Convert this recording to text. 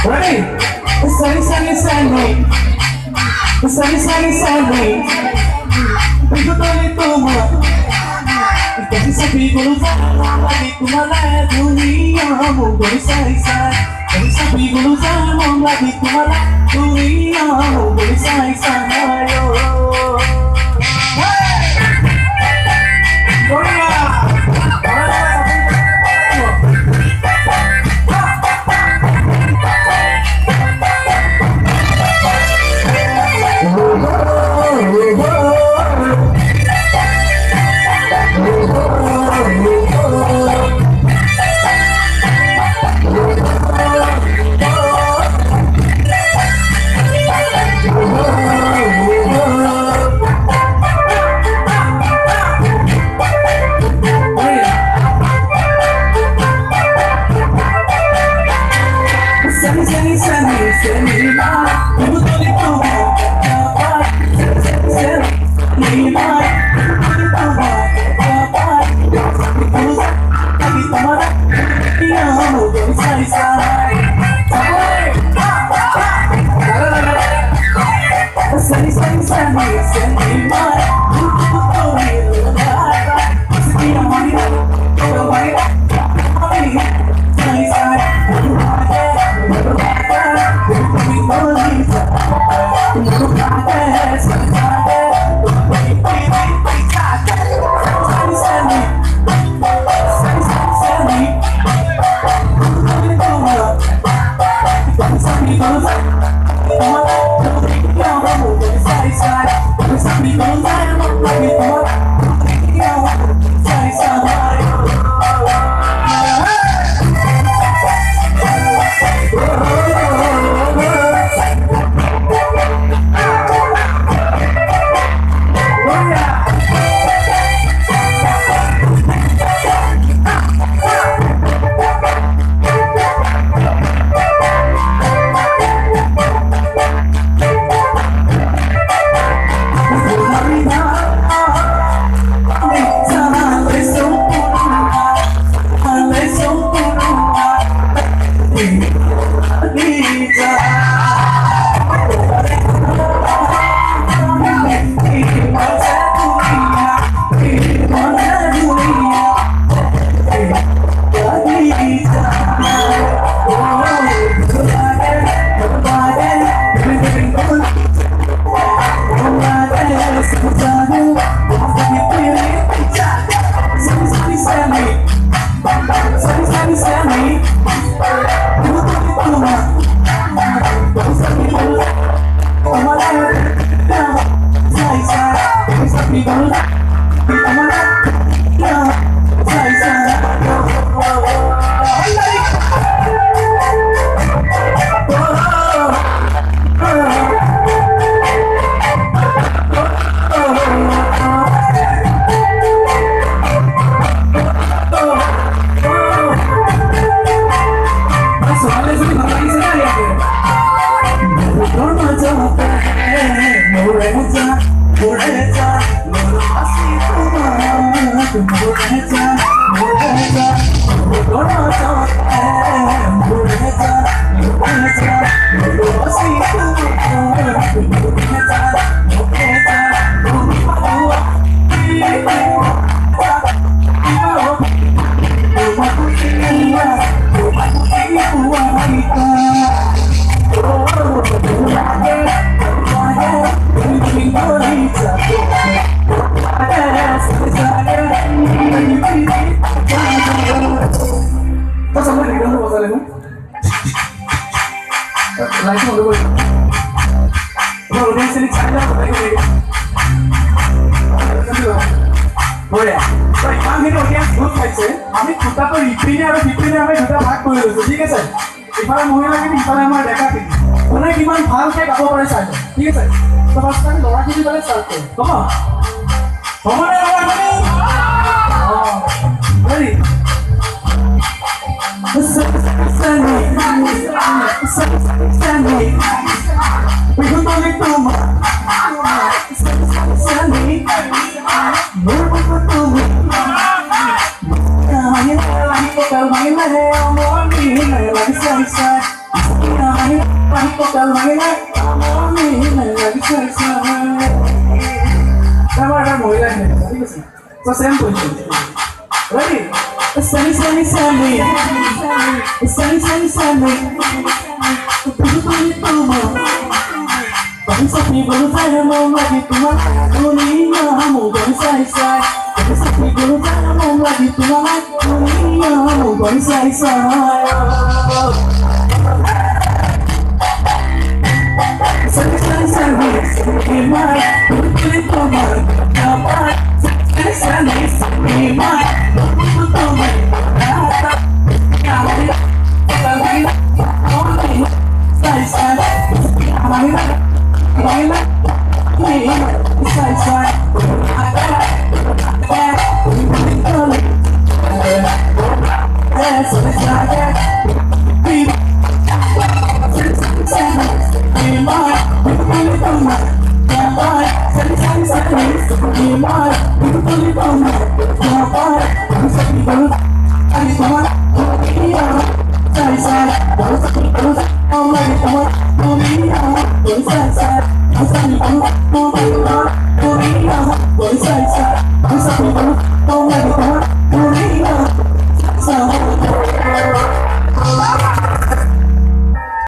Ready? Sunny. Begitu itu kasih sapi kalau zaman lagi kemana duniamu bersai-sai. Kasih sapi kalau zaman lagi kemana duniamu bersai-sai. Ayo. আমি দুটাটো ইপিনে আৰু সিপিনে আমি দুটা ভাগ কৰি লৈছো ঠিক আছে ইফালে মহিলাখিনি ইফালে আমাৰ ডেকাখিনি কোনে কিমান ভালকৈ গাব পাৰে চাই ঠিক আছে তো ফাৰ্ষ্ট আমি ল'ৰাখিনি মানে ষ্টাৰ্ট কৰিম হ'ব হ'বনে ল'ৰাখিনি ready Sunny, amor mío, lagi sai. Mahi total lagi amor mío, lagi sai. Kamu ada mau ya? So same position. Ready? Sunny, sunny, sunny. Sunny, sunny, sunny. Bagi sapi baru saya mau lagi tuang, dunia mau bagi saya. Bagi sapi baru saya mau lagi tuang, dunia mau bagi saya. Sunny, sunny, sunny. Imai, pilih tomar, dapat. Sunny, sunny, imai, pilih tomar, dapat. Kami, kami, kami, saya. Baila, sai, Boleh saya, bisa